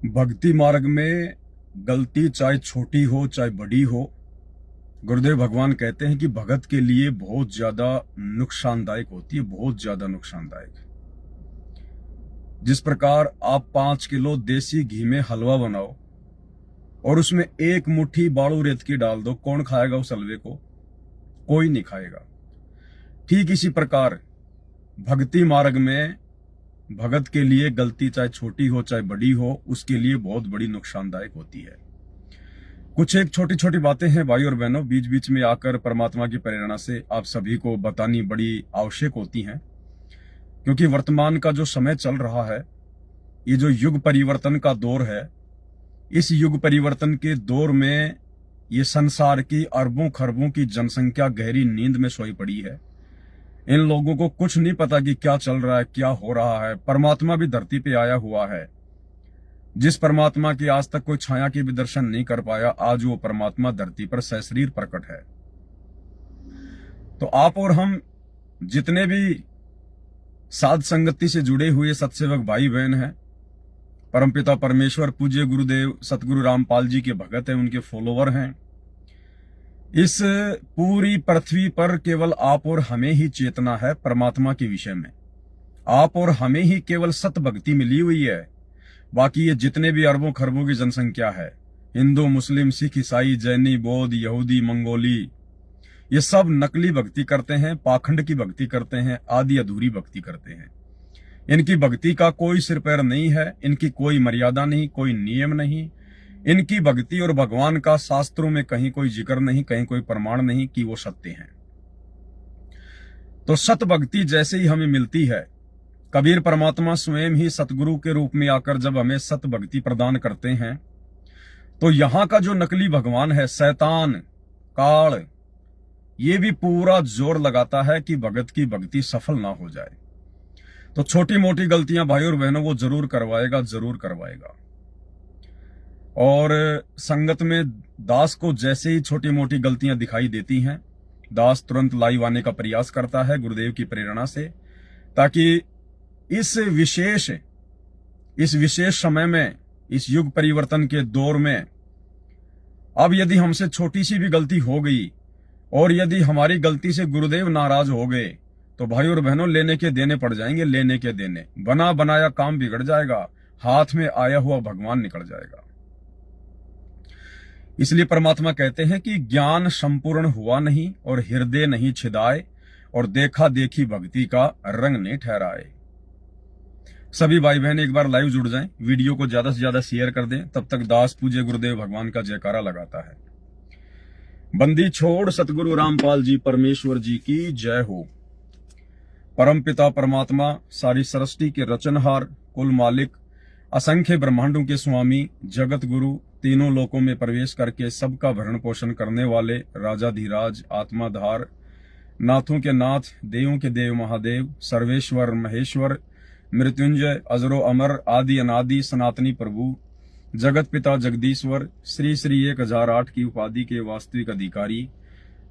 भक्ति मार्ग में गलती चाहे छोटी हो चाहे बड़ी हो, गुरुदेव भगवान कहते हैं कि भगत के लिए बहुत ज्यादा नुकसानदायक होती है, बहुत ज्यादा नुकसानदायक। जिस प्रकार आप 5 किलो देसी घी में हलवा बनाओ और उसमें एक मुट्ठी बालू रेत की डाल दो, कौन खाएगा उस हलवे को? कोई नहीं खाएगा। ठीक इसी प्रकार भक्ति मार्ग में भगत के लिए गलती चाहे छोटी हो चाहे बड़ी हो, उसके लिए बहुत बड़ी नुकसानदायक होती है। कुछ एक छोटी छोटी बातें हैं भाई और बहनों, बीच बीच में आकर परमात्मा की प्रेरणा से आप सभी को बतानी बड़ी आवश्यक होती हैं, क्योंकि वर्तमान का जो समय चल रहा है, ये जो युग परिवर्तन का दौर है, इस युग परिवर्तन के दौर में ये संसार की अरबों खरबों की जनसंख्या गहरी नींद में सोई पड़ी है। इन लोगों को कुछ नहीं पता कि क्या चल रहा है, क्या हो रहा है। परमात्मा भी धरती पे आया हुआ है। जिस परमात्मा की आज तक कोई छाया के भी दर्शन नहीं कर पाया, आज वो परमात्मा धरती पर सशरीर प्रकट है। तो आप और हम जितने भी साध संगति से जुड़े हुए सत्सेवक भाई बहन हैं, परमपिता परमेश्वर पूज्य गुरुदेव सतगुरु रामपाल जी के भगत हैं, उनके फॉलोवर हैं, इस पूरी पृथ्वी पर केवल आप और हमें ही चेतना है परमात्मा के विषय में। आप और हमें ही केवल सत भक्ति मिली हुई है। बाकी ये जितने भी अरबों खरबों की जनसंख्या है, हिंदू मुस्लिम सिख ईसाई जैनी बौद्ध यहूदी मंगोली, ये सब नकली भक्ति करते हैं, पाखंड की भक्ति करते हैं, आधी अधूरी भक्ति करते हैं। इनकी भक्ति का कोई सिर पैर नहीं है, इनकी कोई मर्यादा नहीं, कोई नियम नहीं। इनकी भक्ति और भगवान का शास्त्रों में कहीं कोई जिक्र नहीं, कहीं कोई प्रमाण नहीं कि वो सत्य हैं। तो सत भक्ति जैसे ही हमें मिलती है, कबीर परमात्मा स्वयं ही सतगुरु के रूप में आकर जब हमें सत भक्ति प्रदान करते हैं, तो यहां का जो नकली भगवान है शैतान काल, ये भी पूरा जोर लगाता है कि भगत की भक्ति सफल ना हो जाए। तो छोटी मोटी गलतियां भाई और बहनों वो जरूर करवाएगा, जरूर करवाएगा। और संगत में दास को जैसे ही छोटी मोटी गलतियां दिखाई देती हैं, दास तुरंत लाइव आने का प्रयास करता है गुरुदेव की प्रेरणा से, ताकि इस विशेष समय में, इस युग परिवर्तन के दौर में, अब यदि हमसे छोटी सी भी गलती हो गई और यदि हमारी गलती से गुरुदेव नाराज हो गए, तो भाई और बहनों लेने के देने पड़ जाएंगे, लेने के देने। बना बनाया काम बिगड़ जाएगा, हाथ में आया हुआ भगवान निकल जाएगा। इसलिए परमात्मा कहते हैं कि ज्ञान संपूर्ण हुआ नहीं और हृदय नहीं छिदाए, और देखा देखी भक्ति का रंग नहीं ठहराए। सभी भाई बहन एक बार लाइव जुड़ जाएं, वीडियो को ज्यादा से ज्यादा शेयर कर दें। तब तक दास पूज्य गुरुदेव भगवान का जयकारा लगाता है। बंदी छोड़ सतगुरु रामपाल जी परमेश्वर जी की जय हो। परमपिता परमात्मा सारी सृष्टि के रचनहार, कुल मालिक, असंख्य ब्रह्मांडों के स्वामी, जगत गुरु, तीनों लोकों में प्रवेश करके सबका भरण पोषण करने वाले राजाधिराज, आत्माधार, नाथों के नाथ, देवों के देव महादेव, सर्वेश्वर महेश्वर, मृत्युंजय, अजरो अमर, आदि अनादि सनातनी प्रभु, जगत पिता जगदीश्वर, श्री श्री 1008 की उपाधि के वास्तविक अधिकारी,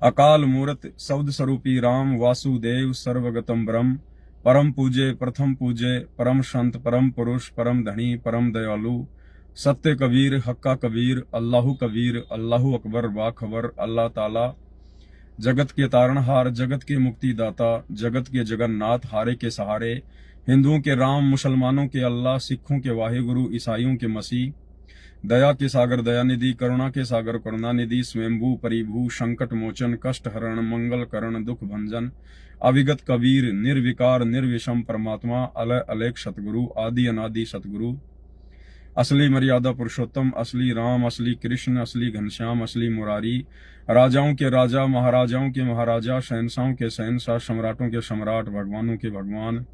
अकाल मूर्त शब्द स्वरूपी राम वासुदेव सर्वगतम ब्रह्म, परम पूज्य प्रथम पूज्य, परम संत, परम पुरुष, परम धनी, परम दयालु, सत्य कबीर, हक्का कबीर, अल्लाहु कबीर, अल्लाहु अकबर, बाखबर, अल्लाह ताला, जगत के तारणहार, जगत के मुक्तिदाता, जगत के जगन्नाथ, हारे के सहारे, हिंदुओं के राम, मुसलमानों के अल्लाह, सिखों के वाहिगुरु, ईसाइयों के मसीह, दया के सागर दयानिधि, करुणा के सागर करुणानिधि, स्वयंभू परिभू, संकट मोचन, कष्ट हरण, मंगल करण, दुख भंजन, अविगत कबीर, निर्विकार निर्विषम परमात्मा, अलय अलेख सतगुरु, आदि अनादि सतगुरु, असली मर्यादा पुरुषोत्तम, असली राम, असली कृष्ण, असली घनश्याम, असली मुरारी, राजाओं के राजा, महाराजाओं के महाराजा, शहंशाहों के शहंशाह, सम्राटों के सम्राट, भगवानों के भगवान,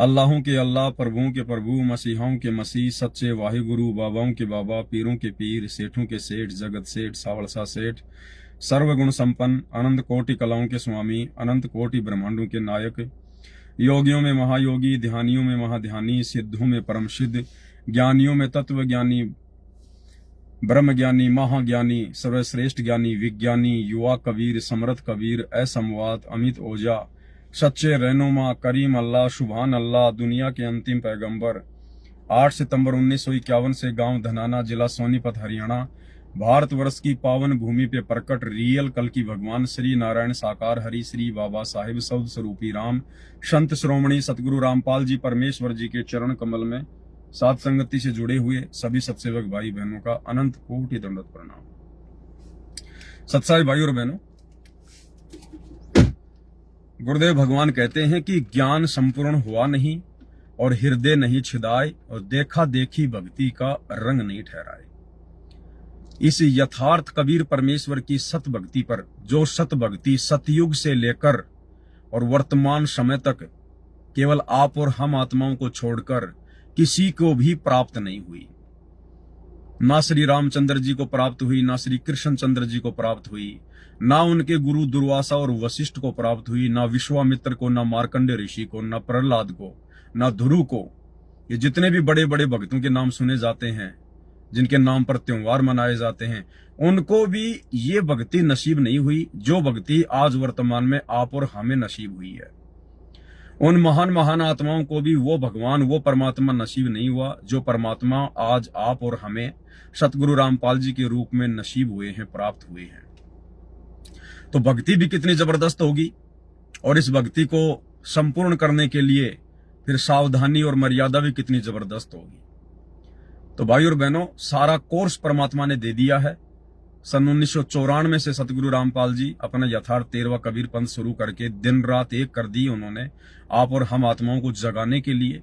अल्लाहों के अल्लाह, प्रभुओं के प्रभु, मसीहाओं के मसीह, सच्चे वाहिगुरु, बाबाओं के बाबा, पीरों के पीर, सेठों के सेठ, जगत सेठ, सावलसा सेठ, सर्वगुण संपन्न, अनंत कोटि कलाओं के स्वामी, अनंत कोटि ब्रह्मांडों के नायक, योगियों में महायोगी, ध्यानियों में महाध्यानी, सिद्धों में परम सिद्ध, ज्ञानियों में तत्व ज्ञानी, ब्रह्म ज्ञानी, महाज्ञानी, सर्वश्रेष्ठ ज्ञानी, विज्ञानी, युवा कबीर, समर्थ कबीर, असमवात, अमित ओझा, सच्चे रहनुमा, करीम अल्लाह, सुभान अल्लाह, दुनिया के अंतिम पैगंबर, 8 सितंबर 1951 से गांव धनाना, जिला सोनीपत, हरियाणा, भारतवर्ष की पावन भूमि पे प्रकट रियल कल की भगवान श्री नारायण साकार हरि श्री बाबा साहिब शब्द स्वरूपी राम संत श्रोमणी सतगुरु रामपाल जी परमेश्वर जी के चरण कमल में सात संगति से जुड़े हुए सभी सत्सेवक भाई बहनों का अनंत कोटि दंडवत प्रणाम। सत्साई भाई और बहनों, गुरुदेव भगवान कहते हैं कि ज्ञान संपूर्ण हुआ नहीं और हृदय नहीं छिदाए और देखा देखी भक्ति का रंग नहीं ठहराए। इस यथार्थ कबीर परमेश्वर की सत भक्ति पर, जो सत भक्ति सतयुग से लेकर और वर्तमान समय तक केवल आप और हम आत्माओं को छोड़कर किसी को भी प्राप्त नहीं हुई, ना श्री रामचंद्र जी को प्राप्त हुई, ना श्री कृष्ण चंद्र जी को प्राप्त हुई, ना उनके गुरु दुर्वासा और वशिष्ठ को प्राप्त हुई, ना विश्वामित्र को, ना मार्कंडे ऋषि को, ना प्रहलाद को, ना ध्रुव को। ये जितने भी बड़े बड़े भक्तों के नाम सुने जाते हैं, जिनके नाम पर त्योहार मनाए जाते हैं, उनको भी ये भक्ति नसीब नहीं हुई जो भक्ति आज वर्तमान में आप और हमें नसीब हुई है। उन महान महान आत्माओं को भी वो भगवान, वो परमात्मा नसीब नहीं हुआ जो परमात्मा आज आप और हमें सतगुरु रामपाल जी के रूप में नसीब हुए हैं, प्राप्त हुए हैं। तो भक्ति भी कितनी जबरदस्त होगी और इस भक्ति को संपूर्ण करने के लिए फिर सावधानी और मर्यादा भी कितनी जबरदस्त होगी। तो भाई और बहनों, सारा कोर्स परमात्मा ने दे दिया है। सन 1994 से सतगुरु रामपाल जी अपना यथार्थ 13वां कबीर पंथ शुरू करके दिन रात एक कर दी उन्होंने, आप और हम आत्माओं को जगाने के लिए।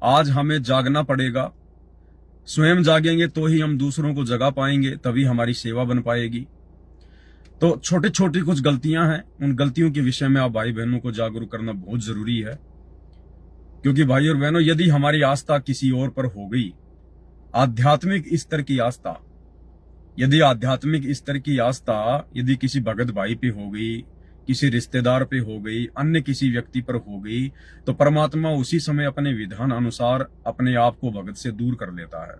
आज हमें जागना पड़ेगा, स्वयं जागेंगे तो ही हम दूसरों को जगा पाएंगे, तभी हमारी सेवा बन पाएगी। तो छोटी छोटी कुछ गलतियां हैं, उन गलतियों के विषय में आप भाई बहनों को जागरूक करना बहुत जरूरी है। क्योंकि भाई और बहनों, यदि हमारी आस्था किसी और पर हो गई, आध्यात्मिक स्तर की आस्था, यदि आध्यात्मिक स्तर की आस्था यदि किसी भगत भाई पे हो गई, किसी रिश्तेदार पे हो गई, अन्य किसी व्यक्ति पर हो गई, तो परमात्मा उसी समय अपने विधान अनुसार अपने आप को भगत से दूर कर लेता है।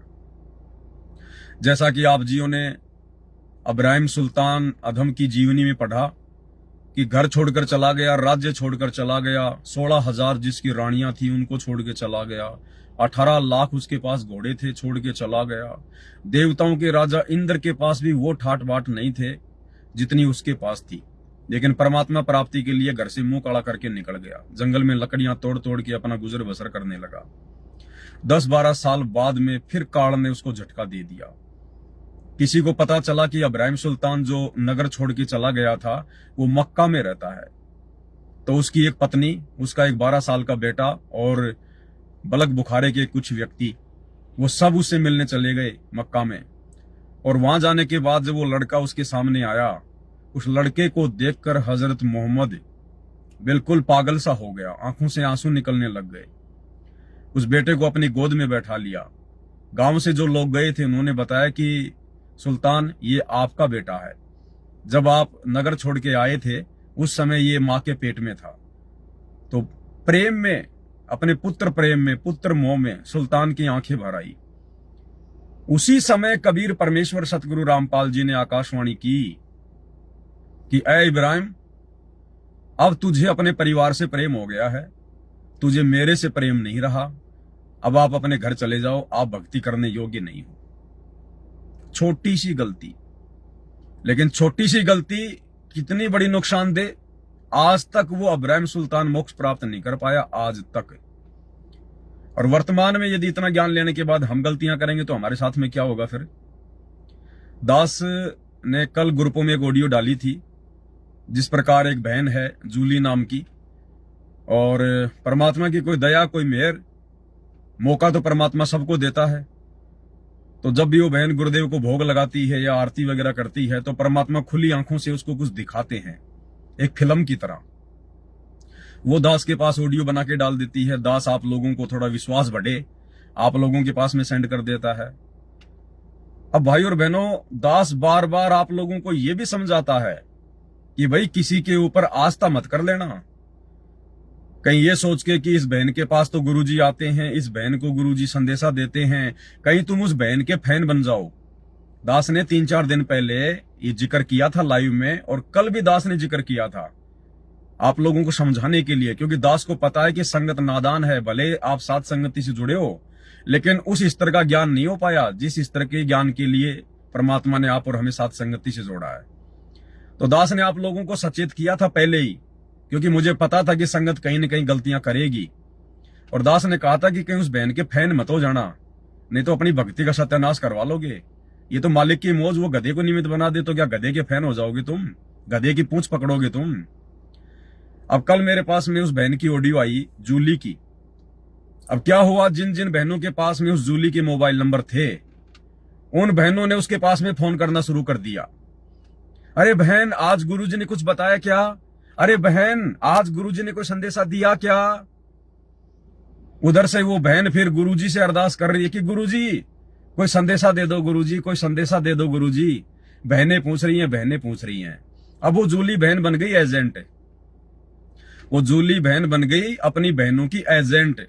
जैसा कि आप जियों ने इब्राहिम सुल्तान अधम की जीवनी में पढ़ा कि घर छोड़कर चला गया, राज्य छोड़कर चला गया, 16,000 जिसकी रानियां थी उनको छोड़ के चला गया, 18 लाख उसके पास घोड़े थे, छोड़ के चला गया। देवताओं के राजा इंद्र के पास भी वो ठाट बाट नहीं थे जितनी उसके पास थी, लेकिन परमात्मा प्राप्ति के लिए घर से मुंह काला करके निकल गया, जंगल में लकड़ियां तोड़ तोड़ के अपना गुजर बसर करने लगा। 10-12 साल बाद में फिर काल ने उसको झटका दे दिया। किसी को पता चला कि इब्राहिम सुल्तान जो नगर छोड़ के चला गया था वो मक्का में रहता है। तो उसकी एक पत्नी, उसका एक 12 साल का बेटा और बलक बुखारे के कुछ व्यक्ति, वो सब उससे मिलने चले गए मक्का में। और वहां जाने के बाद जब वो लड़का उसके सामने आया, उस लड़के को देखकर हजरत मोहम्मद बिल्कुल पागल सा हो गया, आंखों से आंसू निकलने लग गए। उस बेटे को अपनी गोद में बैठा लिया। गांव से जो लोग गए थे उन्होंने बताया कि सुल्तान, ये आपका बेटा है, जब आप नगर छोड़ के आए थे उस समय ये मां के पेट में था। तो प्रेम में, अपने पुत्र प्रेम में, पुत्र मोह में सुल्तान की आंखें भर आई। उसी समय कबीर परमेश्वर सतगुरु रामपाल जी ने आकाशवाणी की कि ऐ इब्राहिम, अब तुझे अपने परिवार से प्रेम हो गया है, तुझे मेरे से प्रेम नहीं रहा, अब आप अपने घर चले जाओ, आप भक्ति करने योग्य नहीं हो। छोटी सी गलती, लेकिन छोटी सी गलती कितनी बड़ी नुकसानदेह। आज तक वो इब्राहिम सुल्तान मोक्ष प्राप्त नहीं कर पाया, आज तक। और वर्तमान में यदि इतना ज्ञान लेने के बाद हम गलतियां करेंगे तो हमारे साथ में क्या होगा फिर। दास ने कल ग्रुपों में एक ऑडियो डाली थी, जिस प्रकार एक बहन है जूली नाम की, और परमात्मा की कोई दया, कोई मेहर, मौका तो परमात्मा सबको देता है। तो जब भी वो बहन गुरुदेव को भोग लगाती है या आरती वगैरह करती है तो परमात्मा खुली आंखों से उसको कुछ दिखाते हैं, एक फिल्म की तरह। वो दास के पास ऑडियो बना के डाल देती है। दास आप लोगों को थोड़ा विश्वास बढ़े, आप लोगों के पास में सेंड कर देता है। अब भाई और बहनों, दास बार बार आप लोगों को यह भी समझाता है कि भाई किसी के ऊपर आस्था मत कर लेना, कहीं ये सोच के कि इस बहन के पास तो गुरुजी आते हैं, इस बहन को गुरुजी संदेशा देते हैं, कहीं तुम उस बहन के फैन बन जाओ। दास ने 3-4 दिन पहले ये जिक्र किया था लाइव में, और कल भी दास ने जिक्र किया था आप लोगों को समझाने के लिए, क्योंकि दास को पता है कि संगत नादान है। भले आप साथ संगति से जुड़े हो, लेकिन उस स्तर का ज्ञान नहीं हो पाया जिस स्तर के ज्ञान के लिए परमात्मा ने आप और हमें साथ संगति से जोड़ा है। तो दास ने आप लोगों को सचेत किया था पहले ही, क्योंकि मुझे पता था कि संगत कहीं ना कहीं गलतियां करेगी। और दास ने कहा था कि कहीं उस बहन के फैन मत हो जाना, नहीं तो अपनी भक्ति का सत्यानाश करवा लोगे। ये तो मालिक की मौज, वो गधे को निमित्त बना दे तो क्या गधे के फैन हो जाओगे तुम, गधे की पूंछ पकड़ोगे तुम। अब कल मेरे पास में उस बहन की ऑडियो आई जूली की। अब क्या हुआ, जिन जिन बहनों के पास में उस जूली के मोबाइल नंबर थे उन बहनों ने उसके पास में फोन करना शुरू कर दिया। अरे बहन, आज गुरुजी ने कुछ बताया क्या? अरे बहन, आज गुरुजी ने कोई संदेशा दिया क्या? उधर से वो बहन फिर गुरुजी से अरदास कर रही है कि गुरुजी कोई संदेशा दे दो, गुरुजी कोई संदेशा दे दो गुरुजी। बहनें पूछ रही हैं, बहनें पूछ रही हैं। अब वो जूली बहन बन गई एजेंट, वो जूली बहन बन गई अपनी बहनों की एजेंट।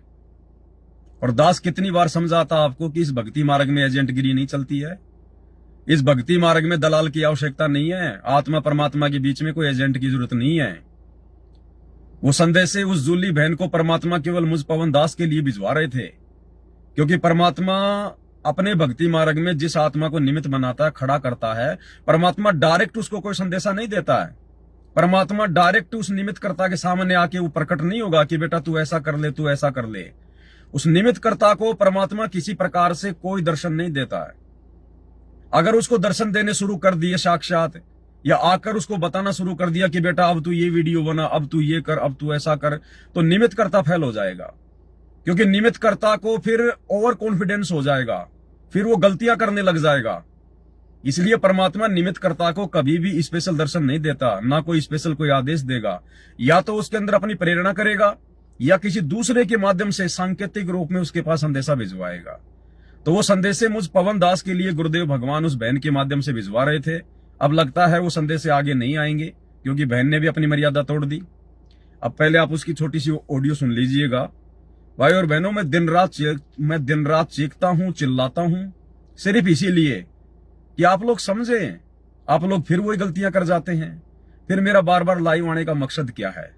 और दास कितनी बार समझाता आपको कि इस भक्ति मार्ग में एजेंटगिरी नहीं चलती है, इस भक्ति मार्ग में दलाल की आवश्यकता नहीं है, आत्मा परमात्मा के बीच में कोई एजेंट की जरूरत नहीं है। वो संदेश से उस जूली बहन को परमात्मा केवल मुझ पवन दास के लिए भिजवा रहे थे, क्योंकि परमात्मा अपने भक्ति मार्ग में जिस आत्मा को निमित्त बनाता है, खड़ा करता है, परमात्मा डायरेक्ट उसको कोई संदेशा नहीं देता है। परमात्मा डायरेक्ट उस निमित्त कर्ता के सामने आके वो प्रकट नहीं होगा कि बेटा तू ऐसा कर ले, तू ऐसा कर ले। उस निमित्त कर्ता को परमात्मा किसी प्रकार से कोई दर्शन नहीं देता है। अगर उसको दर्शन देने शुरू कर दिए साक्षात, या आकर उसको बताना शुरू कर दिया कि बेटा अब तू ये वीडियो बना, अब तू ये कर, अब तू ऐसा कर, तो निमित्त कर्ता फेल हो जाएगा। क्योंकि निमित्त कर्ता को फिर ओवर कॉन्फिडेंस हो जाएगा, फिर वो गलतियां करने लग जाएगा। इसलिए परमात्मा निमित्त कर्ता को कभी भी स्पेशल दर्शन नहीं देता, ना कोई स्पेशल कोई आदेश देगा। या तो उसके अंदर अपनी प्रेरणा करेगा या किसी दूसरे के माध्यम से सांकेतिक रूप में उसके पास संदेशा भिजवाएगा। तो वो संदेशे मुझ पवन दास के लिए गुरुदेव भगवान उस बहन के माध्यम से भिजवा रहे थे। अब लगता है वो संदेश से आगे नहीं आएंगे, क्योंकि बहन ने भी अपनी मर्यादा तोड़ दी। अब पहले आप उसकी छोटी सी ऑडियो सुन लीजिएगा। भाई और बहनों, मैं दिन रात चीखता हूं, चिल्लाता हूं, सिर्फ इसीलिए कि आप लोग समझें। आप लोग फिर वही गलतियां कर जाते हैं। फिर मेरा बार बार लाइव आने का मकसद क्या है?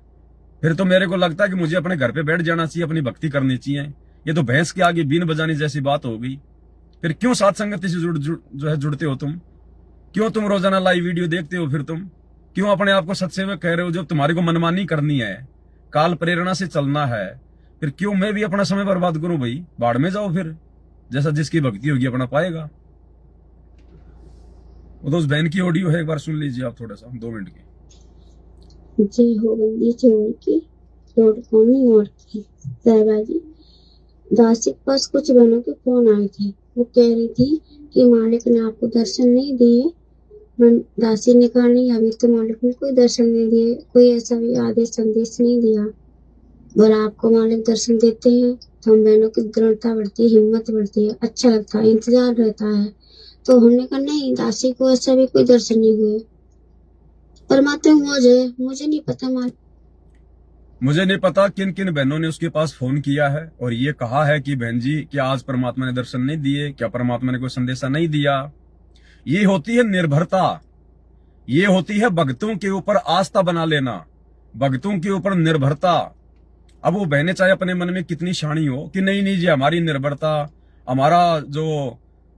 फिर तो मेरे को लगता है कि मुझे अपने घर पे बैठ जाना चाहिए, अपनी भक्ति करनी चाहिए। ये तो भैंस के आगे बीन बजाने जैसी बात हो गई। फिर क्यों साथ संगति से जुड़ते हो तुम? क्यों तुम रोजाना लाइव वीडियो देखते हो? फिर तुम क्यों अपने आप को सत्सेवक कह रहे हो जब तुम्हारे को मनमानी करनी है, काल प्रेरणा से चलना है? फिर क्यों मैं भी अपना समय बर्बाद करूं? भाई बाढ़ में जाओ, फिर जैसा जिसकी भक्ति होगी अपना पाएगा। वो तो उस बहन की ऑडियो है, एक बार सुन लीजिए आप, थोड़ा सा 2 मिनट की। जय हो बंदी चोर की, चोर कौनी और की सहबाजी। दासी के पास कुछ बहनों के फोन आए थे। वो कह रही थी कि मालिक ने आपको दर्शन नहीं दिए। दासी ने कहा नहीं, अभी तो मालिक ने कोई दर्शन नहीं दिए, कोई ऐसा भी आदेश संदेश नहीं दिया। और आपको मालिक दर्शन देते हैं तो हम बहनों की दृढ़ता बढ़ती है, हिम्मत बढ़ती है, अच्छा लगता है, इंतजार रहता है। तो हमने कहा नहीं, दासी को ऐसा भी कोई दर्शन नहीं हुए। परमात्मा मुझे नहीं पता मालिक, मुझे नहीं पता किन किन बहनों ने उसके पास फोन किया है और ये कहा है कि बहन जी क्या आज परमात्मा ने दर्शन नहीं दिए, क्या परमात्मा ने कोई संदेशा नहीं दिया। ये होती है निर्भरता, ये होती है भक्तों के ऊपर आस्था बना लेना, भक्तों के ऊपर निर्भरता। अब वो बहनें चाहे अपने मन में कितनी शानी हो कि नहीं नहीं जी, हमारी निर्भरता, हमारा जो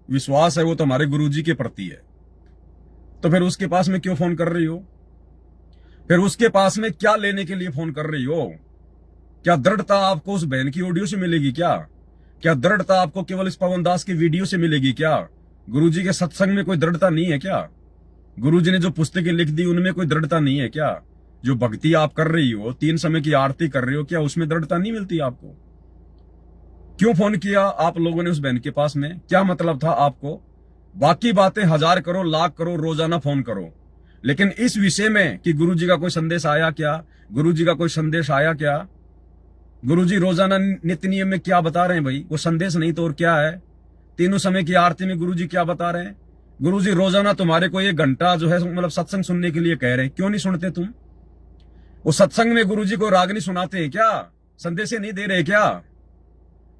विश्वास है वो तो हमारे गुरुजी के प्रति है, तो फिर उसके पास में क्यों फोन कर रही हो? फिर उसके पास में क्या लेने के लिए फोन कर रही हो? क्या दृढ़ता आपको उस बहन की ऑडियो से मिलेगी क्या? क्या दृढ़ता आपको केवल इस पवन दास की वीडियो से मिलेगी क्या? गुरुजी के सत्संग में कोई दृढ़ता नहीं है क्या? गुरुजी ने जो पुस्तकें लिख दी उनमें कोई दृढ़ता नहीं है क्या? जो भक्ति आप कर रही हो, 3 समय की आरती कर रही हो, क्या उसमें दृढ़ता नहीं मिलती आपको? क्यों फोन किया आप लोगों ने उस बहन के पास में? क्या मतलब था आपको? बाकी बातें 1000 करो, लाख करो, रोजाना फोन करो, लेकिन इस विषय में कि गुरुजी का कोई संदेश आया क्या, गुरुजी का कोई संदेश आया क्या? गुरुजी रोजाना नित्य नियम में क्या बता रहे हैं भाई? वो संदेश नहीं तो और क्या है? 3 समय की आरती में गुरुजी क्या बता रहे हैं? गुरुजी रोजाना तुम्हारे को 1 घंटा जो है मतलब सत्संग सुनने के लिए कह रहे हैं, क्यों नहीं सुनते तुम? वो सत्संग में गुरुजी को राग नहीं सुनाते हैं क्या? संदेश नहीं दे रहे क्या?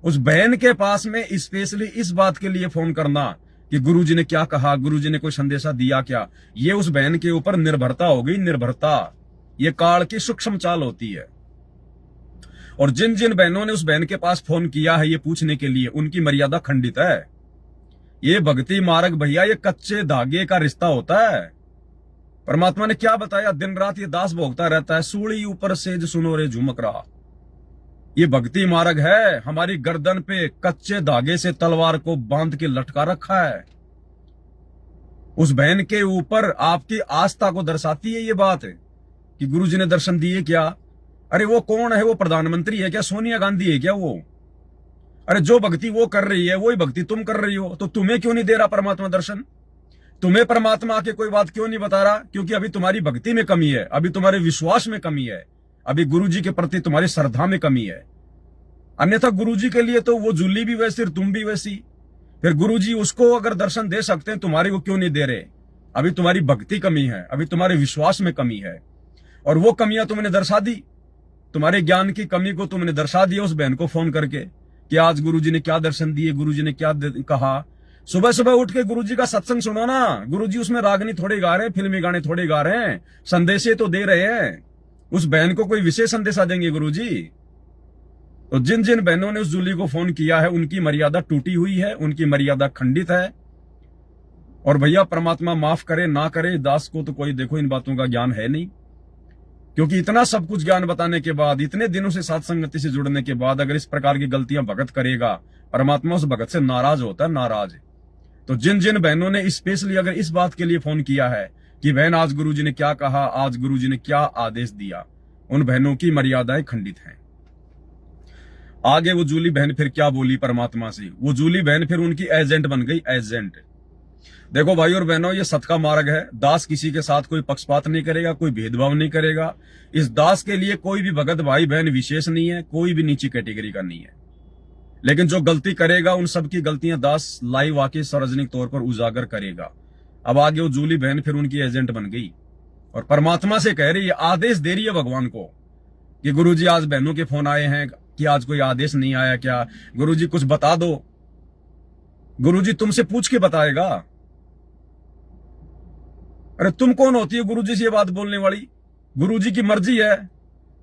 उस बहन के पास में स्पेशली इस बात के लिए फोन करना कि गुरुजी ने क्या कहा, गुरुजी ने कोई संदेशा दिया क्या, ये उस बहन के ऊपर निर्भरता हो गई। निर्भरता ये काल की सूक्ष्म चाल होती है। और जिन जिन बहनों ने उस बहन के पास फोन किया है ये पूछने के लिए, उनकी मर्यादा खंडित है। ये भक्ति मार्ग भैया ये कच्चे धागे का रिश्ता होता है। परमात्मा ने क्या बताया, दिन रात ये दास भोगता रहता है, सूली ऊपर सेज सुनो रे झुमक रहा। ये भक्ति मार्ग है, हमारी गर्दन पे कच्चे धागे से तलवार को बांध के लटका रखा है। उस बहन के ऊपर आपकी आस्था को दर्शाती है ये बात कि गुरुजी ने दर्शन दिए क्या। अरे वो कौन है, वो प्रधानमंत्री है क्या, सोनिया गांधी है क्या वो? अरे जो भक्ति वो कर रही है वही भक्ति तुम कर रही हो, तो तुम्हें क्यों नहीं दे रहा परमात्मा दर्शन? तुम्हें परमात्मा आके कोई बात क्यों नहीं बता रहा? क्योंकि अभी तुम्हारी भक्ति में कमी है, अभी तुम्हारे विश्वास में कमी है, अभी गुरुजी के प्रति तुम्हारी श्रद्धा में कमी है। अन्यथा गुरुजी के लिए तो वो जूली भी वैसी, तुम भी वैसी। फिर गुरुजी उसको अगर दर्शन दे सकते हैं, तुम्हारे को क्यों नहीं दे रहे? अभी तुम्हारी भक्ति कमी है, अभी तुम्हारे विश्वास में कमी है, और वो कमियां तुमने दर्शा दी। तुम्हारे ज्ञान की कमी को तुमने दर्शा दिया उस बहन को फोन करके कि आज गुरुजी ने क्या दर्शन दिए, गुरुजी ने क्या कहा। सुबह सुबह उठ के गुरुजी का सत्संग सुनो ना। गुरुजी उसमें रागनी थोड़े गा रहे हैं, फिल्मी गाने थोड़े गा रहे हैं, संदेशे तो दे रहे हैं। उस बहन को कोई विशेष संदेशा देंगे गुरुजी? तो जिन जिन बहनों ने उस जूली को फोन किया है उनकी मर्यादा टूटी हुई है, उनकी मर्यादा खंडित है। और भैया परमात्मा माफ करे ना करे, दास को तो कोई देखो इन बातों का ज्ञान है नहीं, क्योंकि इतना सब कुछ ज्ञान बताने के बाद, इतने दिनों से साथ संगति से जुड़ने के बाद अगर इस प्रकार की गलतियां भगत करेगा, परमात्मा उस भगत से नाराज होता है, नाराज। तो जिन जिन बहनों ने स्पेशली अगर इस बात के लिए फोन किया है कि बहन आज गुरुजी ने क्या कहा, आज गुरुजी ने क्या आदेश दिया, उन बहनों की मर्यादाएं खंडित हैं। आगे वो जूली बहन फिर क्या बोली परमात्मा से, वो जूली बहन फिर उनकी एजेंट बन गई, एजेंट। देखो भाई और बहनों, ये सत का मार्ग है। दास किसी के साथ कोई पक्षपात नहीं करेगा, कोई भेदभाव नहीं करेगा। इस दास के लिए कोई भी भगत भाई बहन विशेष नहीं है, कोई भी नीची कैटेगरी का नहीं है। लेकिन जो गलती करेगा उन सबकी गलतियां दास लाइव आके सार्वजनिक तौर पर उजागर करेगा। अब आगे वो जूली बहन फिर उनकी एजेंट बन गई और परमात्मा से कह रही है, आदेश दे रही है भगवान को कि गुरुजी आज बहनों के फोन आए हैं कि आज कोई आदेश नहीं आया क्या, गुरुजी कुछ बता दो। गुरुजी तुमसे पूछ के बताएगा। अरे तुम कौन होती है गुरुजी से ये बात बोलने वाली? गुरुजी की मर्जी है।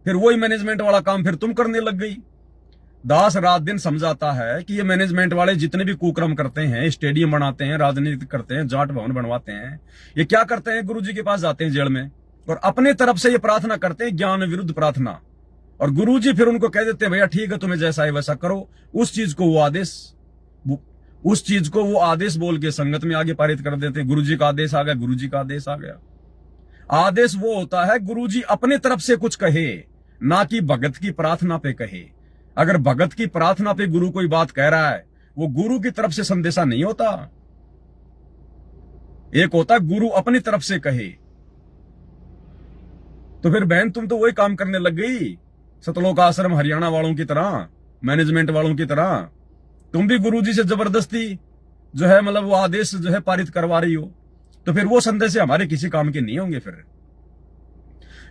फिर वही मैनेजमेंट वाला काम फिर तुम करने लग गई। दास रात दिन समझाता है कि ये मैनेजमेंट वाले जितने भी कुक्रम करते हैं, स्टेडियम बनाते हैं, राजनीति करते हैं, जाट भवन बनवाते हैं, ये क्या करते हैं? गुरुजी के पास जाते हैं जेल में और अपने तरफ से ये प्रार्थना करते हैं, ज्ञान विरुद्ध प्रार्थना। और गुरुजी फिर उनको कह देते हैं, भैया ठीक है, तुम्हें जैसा है वैसा करो। उस चीज को वो आदेश बोल के संगत में आगे पारित कर देते हैं। गुरुजी का आदेश आ गया, गुरुजी का आदेश आ गया। आदेश वो होता है गुरुजी अपने तरफ से कुछ कहे, ना कि भगत की प्रार्थना पे कहे। अगर भगत की प्रार्थना पे गुरु कोई बात कह रहा है, वो गुरु की तरफ से संदेशा नहीं होता। एक होता है गुरु अपनी तरफ से कहे। तो फिर बहन तुम तो वही काम करने लग गई, सतलोक आश्रम हरियाणा वालों की तरह, मैनेजमेंट वालों की तरह। तुम भी गुरुजी से जबरदस्ती जो है मतलब वो आदेश जो है पारित करवा रही हो। तो फिर वो संदेश हमारे किसी काम के नहीं होंगे फिर,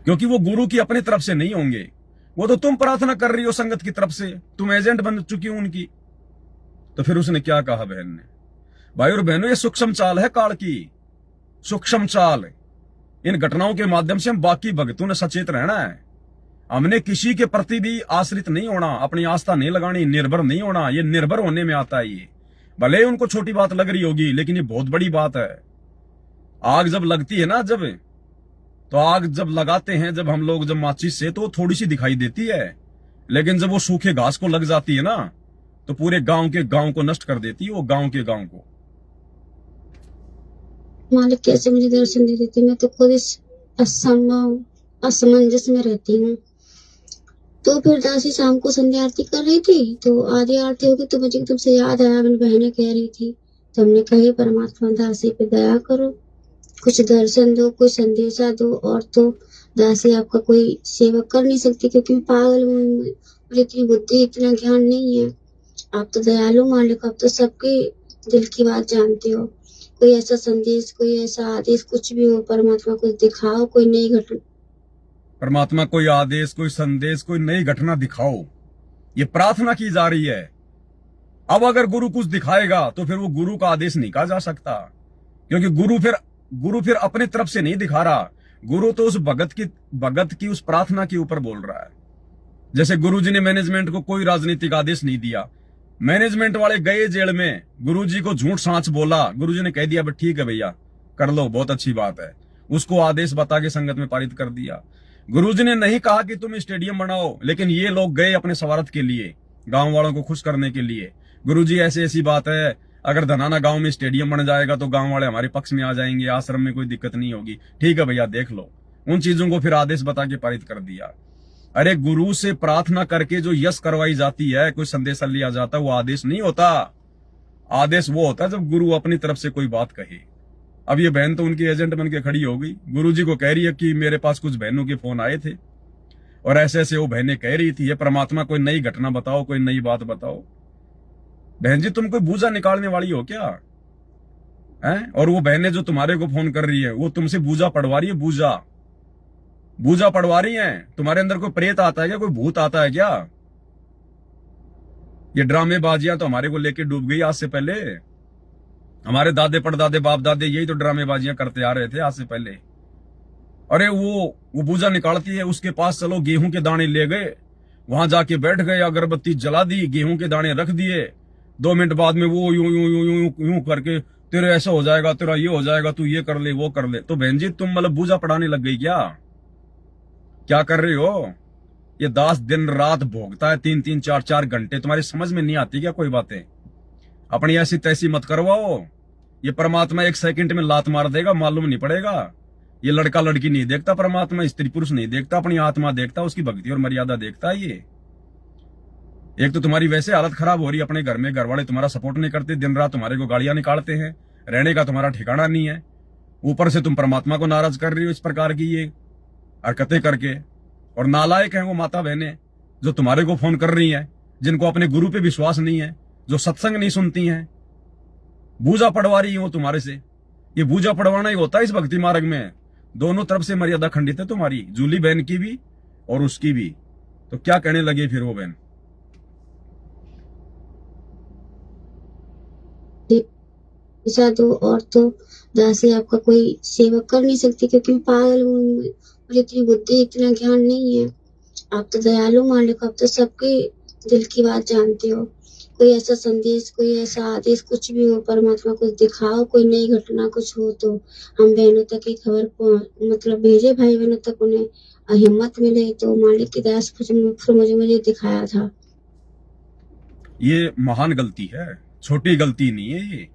क्योंकि वो गुरु की अपनी तरफ से नहीं होंगे। वो तो तुम प्रार्थना कर रही हो संगत की तरफ से, तुम एजेंट बन चुकी हो उनकी। तो फिर उसने क्या कहा बहन ने? भाई और बहनों, ये सूक्ष्म चाल है काल की, सूक्ष्म चाल। इन घटनाओं के माध्यम से हम बाकी भक्तों ने सचेत रहना है। हमने किसी के प्रति भी आश्रित नहीं होना, अपनी आस्था नहीं लगानी, निर्भर नहीं होना। ये निर्भर होने में आता है। ये भले उनको छोटी बात लग रही होगी, लेकिन ये बहुत बड़ी बात है। आग जब लगती है ना, तो आग जब लगाते हैं जब हम लोग, जब माचिस से, तो थोड़ी सी दिखाई देती है, लेकिन जब वो सूखे घास को लग जाती है ना, तो पूरे गांव के गांव को नष्ट कर देती है, वो गांव के गांव को। मालिक कैसे मुझे दर्शन दे देते, मैं तो खुद इस असमंजस में रहती हूँ। तो फिर दासी शाम को संध्या आरती कर रही थी, तो आधी आरती होगी तो मुझे तुमसे याद आया, मेरी बहनें कह रही थी, तो हमने कही परमात्मा दासी पे दया करो, कुछ दर्शन दो, कुछ संदेशा दो। और तो दासी आपका कोई सेवा कर नहीं सकती, क्योंकि मैं पागल हूँ, मुझे इतनी बुद्धि इतना ज्ञान नहीं है। आप तो दयालु मालिक, आप तो सबके दिल की बात जानते हो। कोई ऐसा संदेश, कोई ऐसा आदेश, कुछ भी हो, परमात्मा कुछ दिखाओ, कोई नई घटना। परमात्मा कोई आदेश, कोई संदेश, कोई नई घटना दिखाओ, ये प्रार्थना की जा रही है। अब अगर गुरु कुछ दिखाएगा तो फिर वो गुरु का आदेश नहीं कहा जा सकता, क्योंकि गुरु फिर अपनी तरफ से नहीं दिखा रहा। गुरु तो उस भगत की उस प्रार्थना के ऊपर बोल रहा है। जैसे गुरुजी ने मैनेजमेंट को कोई राजनीतिक आदेश नहीं दिया, मैनेजमेंट वाले गए जेल में, गुरुजी को झूठ सांच बोला, गुरुजी ने कह दिया ठीक है भैया कर लो, बहुत अच्छी बात है, उसको आदेश बता के संगत में पारित कर दिया। गुरुजी ने नहीं कहा कि तुम स्टेडियम बनाओ, लेकिन ये लोग गए अपने स्वार्थ के लिए, गांव वालों को खुश करने के लिए। गुरुजी ऐसी ऐसी बात है, अगर धनाना गांव में स्टेडियम बन जाएगा तो गांव वाले हमारे पक्ष में आ जाएंगे, आश्रम में कोई दिक्कत नहीं होगी, ठीक है भैया देख लो। उन चीजों को फिर आदेश बता के पारित कर दिया। अरे गुरु से प्रार्थना करके जो यश करवाई जाती है, कोई संदेश लिया जाता है, वो आदेश नहीं होता। आदेश वो होता है जब गुरु अपनी तरफ से कोई बात कहे। अब ये बहन तो उनकी एजेंट बन के खड़ी हो गई, गुरुजी को कह रही है कि मेरे पास कुछ बहनों के फोन आए थे और ऐसे ऐसे वो बहनें कह रही थी, ये परमात्मा कोई नई घटना बताओ, कोई नई बात बताओ। बहन जी तुम कोई बूझा निकालने वाली हो क्या हैं? और वो बहनें जो तुम्हारे को फोन कर रही है वो तुमसे बूझा पढ़वा रही है, बूझा पढ़वा रही हैं। तुम्हारे अंदर कोई प्रेत आता है क्या, कोई भूत आता है क्या? ये ड्रामेबाजियां तो हमारे को लेके डूब गई आज से पहले। हमारे दादे परदादे बाप दादे यही तो ड्रामेबाजियां करते आ रहे थे आज से पहले। अरे वो बूझा निकालती है, उसके पास चलो, गेहूं के दाने ले गए, वहां जाके बैठ गए, अगरबत्ती जला दी, गेहूं के दाने रख दिए, 2 मिनट बाद में वो यूं यूं यूं यूं यूं करके तेरे ऐसा हो जाएगा, तेरा ये हो जाएगा, तू ये कर ले वो कर ले। तो बहन जी तुम मतलब बूझा पढ़ाने लग गई क्या कर रही हो? ये दास दिन रात भोगता है 3-3 4-4 घंटे, तुम्हारी समझ में नहीं आती क्या कोई बातें? अपनी ऐसी तैसी मत करवाओ। ये परमात्मा 1 सेकंड में लात मार देगा, मालूम नहीं पड़ेगा। ये लड़का लड़की नहीं देखता परमात्मा, स्त्री पुरुष नहीं देखता, अपनी आत्मा देखता, उसकी भक्ति और मर्यादा देखता है। ये एक तो तुम्हारी वैसे हालत खराब हो रही है अपने घर में, घर वाले तुम्हारा सपोर्ट नहीं करते, दिन रात तुम्हारे को गालियां निकालते हैं, रहने का तुम्हारा ठिकाना नहीं है, ऊपर से तुम परमात्मा को नाराज कर रही हो इस प्रकार की ये हरकतें करके। और नालायक हैं वो माता बहनें जो तुम्हारे को फोन कर रही हैं, जिनको अपने गुरु पे विश्वास नहीं है, जो सत्संग नहीं सुनती हैं, बूझा पढ़वा रही है वो तुम्हारे से। ये बूझा पढ़वाना ही होता है इस भक्ति मार्ग में। दोनों तरफ से मर्यादा खंडित है तुम्हारी, जूली बहन की भी और उसकी भी। तो क्या कहने लगे फिर वो बहन? साधु और तो दासी आपका कोई सेवा कर नहीं सकती, क्योंकि मैं पागल हूँ, मुझे इतनी बुद्धि इतना ज्ञान नहीं है। आप तो दयालु मालिक, आप तो सबके दिल की बात जानते हो। कोई ऐसा संदेश, कोई ऐसा आदेश, कुछ भी हो, परमात्मा कुछ दिखाओ, कोई नई घटना कुछ हो तो हम बहनों तक की खबर मतलब भेजे, भाई बहनों तक उन्हें हिम्मत मिले। तो मालिक की दया से मुझे दिखाया था। ये महान गलती है, छोटी गलती नहीं है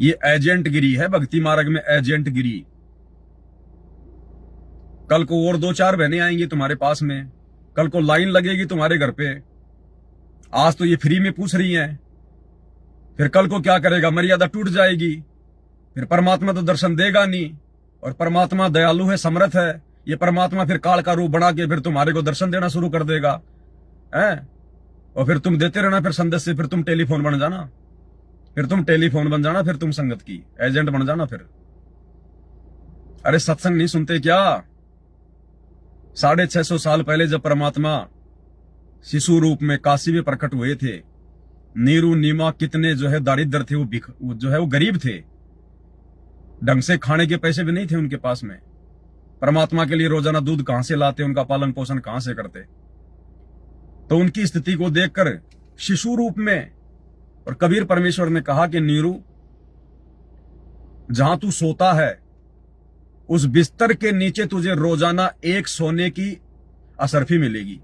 ये एजेंट गिरी है भक्ति मार्ग में, एजेंट गिरी। कल को और 2-4 बहनें आएंगी तुम्हारे पास में, कल को लाइन लगेगी तुम्हारे घर पे। आज तो ये फ्री में पूछ रही हैं, फिर कल को क्या करेगा? मर्यादा टूट जाएगी, फिर परमात्मा तो दर्शन देगा नहीं। और परमात्मा दयालु है, समर्थ है, ये परमात्मा फिर काल का रूप बना के फिर तुम्हारे को दर्शन देना शुरू कर देगा है। और फिर तुम देते रहना, फिर संदेश से फिर तुम टेलीफोन बन जाना, फिर तुम टेलीफोन बन जाना, फिर तुम संगत की एजेंट बन जाना फिर। अरे सत्संग नहीं सुनते क्या? 650 साल पहले जब परमात्मा शिशु रूप में काशी में प्रकट हुए थे, नीरू नीमा कितने जो है दारिद्र थे, वो जो है वो गरीब थे, ढंग से खाने के पैसे भी नहीं थे उनके पास में। परमात्मा के लिए रोजाना दूध कहां से लाते, उनका पालन पोषण कहां से करते? तो उनकी स्थिति को देखकर शिशु रूप में, और कबीर परमेश्वर ने कहा कि नीरू जहां तू सोता है उस बिस्तर के नीचे तुझे रोजाना 1 सोने की असरफी मिलेगी,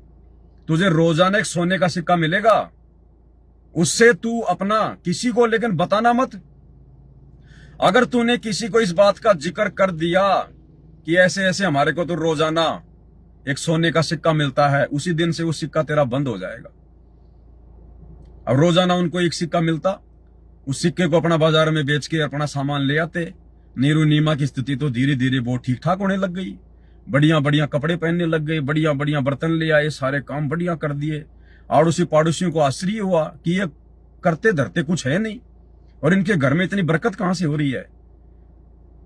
तुझे रोजाना 1 सोने का सिक्का मिलेगा। उससे तू अपना किसी को लेकिन बताना मत। अगर तूने किसी को इस बात का जिक्र कर दिया कि ऐसे ऐसे हमारे को तो रोजाना 1 सोने का सिक्का मिलता है, उसी दिन से वो सिक्का तेरा बंद हो जाएगा। अब रोजाना उनको 1 सिक्का मिलता, उस सिक्के को अपना बाजार में बेच के अपना सामान ले आते। नीरू नीमा की स्थिति तो धीरे धीरे वो ठीक ठाक होने लग गई, बढ़िया बढ़िया कपड़े पहनने लग गए, बढ़िया बढ़िया बर्तन ले आए, सारे काम बढ़िया कर दिए। आड़ोसी पाड़ोसियों को आश्चर्य हुआ कि ये करते धरते कुछ है नहीं, और इनके घर में इतनी बरकत कहां से हो रही है।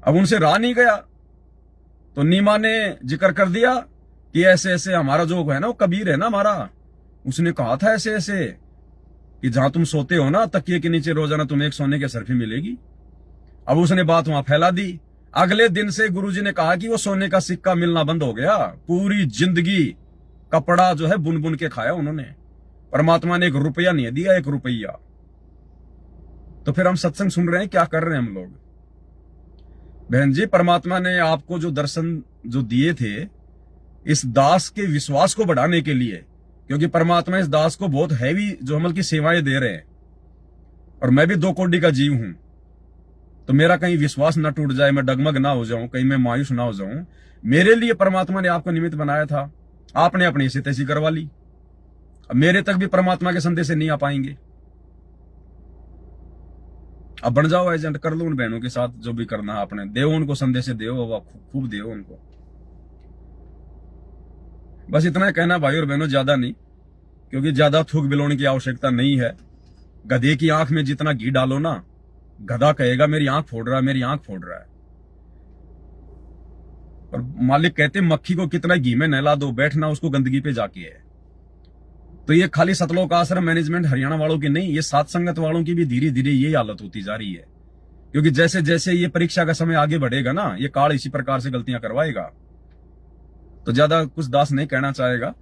अब उनसे रहा नहीं गया, तो नीमा ने जिक्र कर दिया कि ऐसे ऐसे हमारा जो है ना, वो कबीर है ना हमारा, उसने कहा था ऐसे ऐसे कि जहां तुम सोते हो ना तकिए के नीचे रोजाना तुम्हें 1 सोने की असरफी मिलेगी। अब उसने बात वहां फैला दी। अगले दिन से गुरुजी ने कहा कि वो सोने का सिक्का मिलना बंद हो गया। पूरी जिंदगी कपड़ा जो है बुन बुन के खाया उन्होंने। परमात्मा ने 1 रुपया नहीं दिया, 1 रुपया। तो फिर हम सत्संग सुन रहे हैं, क्या कर रहे हैं हम लोग? बहन जी, परमात्मा ने आपको जो दर्शन जो दिए थे, इस दास के विश्वास को बढ़ाने के लिए, क्योंकि परमात्मा इस दास को बहुत हैवी जो अमल की सेवाएं दे रहे हैं, और मैं भी 2 कोटि का जीव हूं, तो मेरा कहीं विश्वास ना टूट जाए, मैं डगमग ना हो जाऊं, कहीं मैं मायूस ना हो जाऊं। मेरे लिए परमात्मा ने आपको निमित्त बनाया था, आपने अपनी ऐसी तैसी करवा ली। अब मेरे तक भी परमात्मा के संदेश से नहीं आ पाएंगे। अब बन जाओ एजेंट, कर लो उन बहनों के साथ जो भी करना है आपने, दे उनको संदेश, दो खूब दो उनको। बस इतना कहना भाई और बहनों, ज्यादा नहीं, क्योंकि ज्यादा थूक बिलोने की आवश्यकता नहीं है। गधे की आंख में जितना घी डालो ना, गधा कहेगा मेरी आंख फोड़ रहा है, मेरी आंख फोड़ रहा है। और मालिक कहते मक्खी को कितना घी में नहला दो, बैठना उसको गंदगी पे जाके है। तो ये खाली सतलोक आश्रम मैनेजमेंट हरियाणा वालों की नहीं, ये सात संगत वालों की भी धीरे धीरे ये हालत होती जा रही है। क्योंकि जैसे जैसे ये परीक्षा का समय आगे बढ़ेगा ना, ये काल इसी प्रकार से गलतियां करवाएगा। तो ज्यादा कुछ दास नहीं कहना चाहेगा।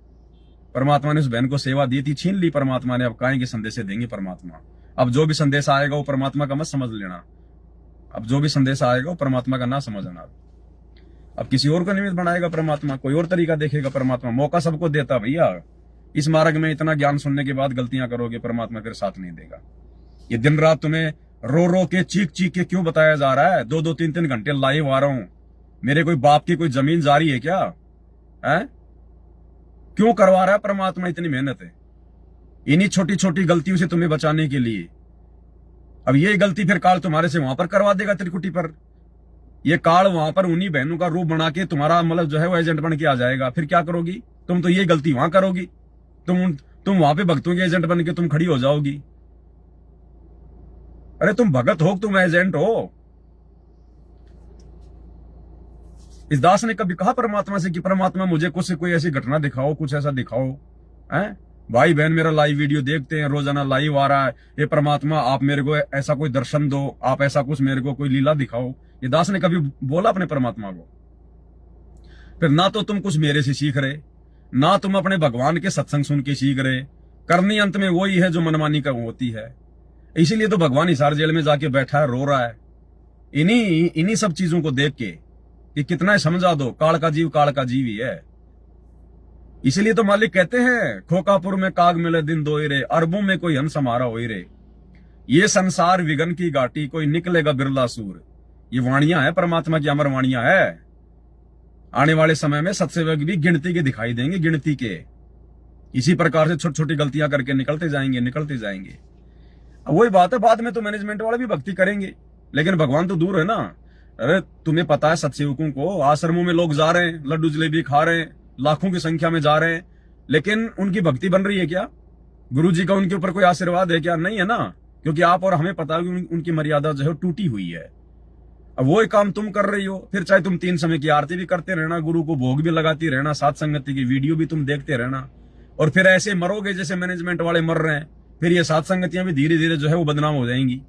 परमात्मा ने उस बहन को सेवा दी थी, छीन ली परमात्मा ने, अब काहे के संदेश देंगे परमात्मा। अब जो भी संदेश आएगा वो परमात्मा का मत समझ लेना, अब जो भी संदेश आएगा वो परमात्मा का ना समझना। अब किसी और को निमित्त बनाएगा परमात्मा, कोई और तरीका देखेगा परमात्मा। मौका सबको देता भैया, इस मार्ग में इतना ज्ञान सुनने के बाद गलतियां करोगे, परमात्मा फिर साथ नहीं देगा। ये दिन रात तुम्हें रो रो के चीख चीख के क्यों बताया जा रहा है? 2-2 3-3 घंटे लाइव आ रहा हूं, मेरे कोई बाप की कोई जमीन जा रही है क्या है? क्यों करवा रहा है परमात्मा इतनी मेहनत है? इन्हीं छोटी छोटी गलतियों से तुम्हें बचाने के लिए। अब ये गलती फिर काल तुम्हारे से वहां पर करवा देगा, त्रिकुटी पर। ये काल वहां पर उन्हीं बहनों का रूप बना के तुम्हारा मतलब जो है वो एजेंट बन के आ जाएगा। फिर क्या करोगी तुम? तो ये गलती वहां करोगी, तुम वहां पे भक्तों के एजेंट बन के तुम खड़ी हो जाओगी। अरे तुम भगत हो, तुम एजेंट हो। इस दास ने कभी कहा परमात्मा से कि परमात्मा मुझे कुछ से कोई ऐसी घटना दिखाओ, कुछ ऐसा दिखाओ? हैं भाई बहन मेरा लाइव वीडियो देखते हैं, रोजाना लाइव आ रहा है, ये परमात्मा आप मेरे को ऐसा कोई दर्शन दो, आप ऐसा कुछ मेरे को कोई लीला दिखाओ। ये दास ने कभी बोला अपने परमात्मा को? फिर ना तो तुम कुछ मेरे से सीख रहे, ना तुम अपने भगवान के सत्संग सुन के सीख रहे। करनी अंत में वही है जो मनमानी का होती है। इसीलिए तो भगवान हिसार जेल में जाके बैठा है, रो रहा है, इन्हीं सब चीजों को देख के कि कितना समझा दो, काल का जीव ही है। इसीलिए तो मालिक कहते हैं खोकापुर में काग मिले दिन दोई रे, अरबों में कोई हंस हमारा होई रे। ये संसार विगन की घाटी, कोई निकलेगा बिरला सूर। ये वाणियां है परमात्मा की, अमर वाणियां है। आने वाले समय में सत्सेवक भी गिनती के दिखाई देंगे, गिनती के। इसी प्रकार से छोटी छोटी गलतियां करके निकलते जाएंगे। अब वही बात है, बाद में तो मैनेजमेंट वाले भी भक्ति करेंगे, लेकिन भगवान तो दूर है ना। अरे तुम्हें पता है सत्सेवकों को आश्रमों में लोग जा रहे हैं, लड्डू जलेबी खा रहे हैं, लाखों की संख्या में जा रहे हैं, लेकिन उनकी भक्ति बन रही है क्या? गुरु जी का उनके ऊपर कोई आशीर्वाद है क्या? नहीं है ना, क्योंकि आप और हमें पता है कि उनकी मर्यादा जो है टूटी हुई है। अब वो काम तुम कर रही हो, फिर चाहे तुम 3 समय की आरती भी करते रहना, गुरु को भोग भी लगाती रहना, साथ संगति की वीडियो भी तुम देखते रहना, और फिर ऐसे मरोगे जैसे मैनेजमेंट वाले मर रहे हैं। फिर ये साथ संगतियां भी धीरे धीरे जो है वो बदनाम हो जाएंगी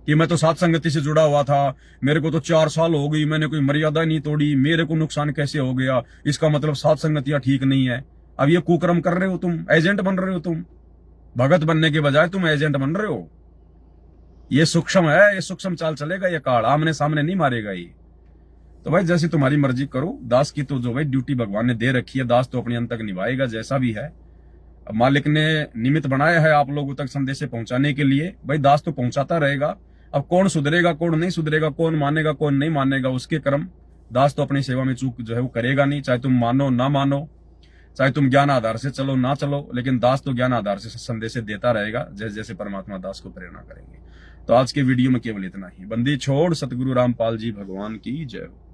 कि मैं तो साथ संगति से जुड़ा हुआ था, मेरे को तो 4 साल हो गई, मैंने कोई मर्यादा नहीं तोड़ी, मेरे को नुकसान कैसे हो गया? इसका मतलब साथ संगतियां ठीक नहीं है। अब ये कुकर्म कर रहे हो तुम, एजेंट बन रहे हो तुम। भगत बनने के बजाय तुम एजेंट बन रहे हो। ये सूक्ष्म है, ये सूक्ष्म चाल चलेगा, ये काल आमने सामने नहीं मारेगा ये। तो भाई जैसी तुम्हारी मर्जी करो। दास की तो जो भाई ड्यूटी भगवान ने दे रखी है, दास तो अपने अंत तक निभाएगा जैसा भी है। अब मालिक ने निमित्त बनाया है आप लोगों तक संदेश पहुंचाने के लिए, भाई दास तो पहुंचाता रहेगा। अब कौन सुधरेगा कौन नहीं सुधरेगा, कौन मानेगा कौन नहीं मानेगा, उसके कर्म। दास तो अपनी सेवा में चूक जो है वो करेगा नहीं, चाहे तुम मानो ना मानो, चाहे तुम ज्ञान आधार से चलो ना चलो, लेकिन दास तो ज्ञान आधार से संदेश देता रहेगा, जैसे जैसे परमात्मा दास को प्रेरणा करेंगे। तो आज के वीडियो में केवल इतना ही। बंदी छोड़ सतगुरु रामपाल जी भगवान की जय हो।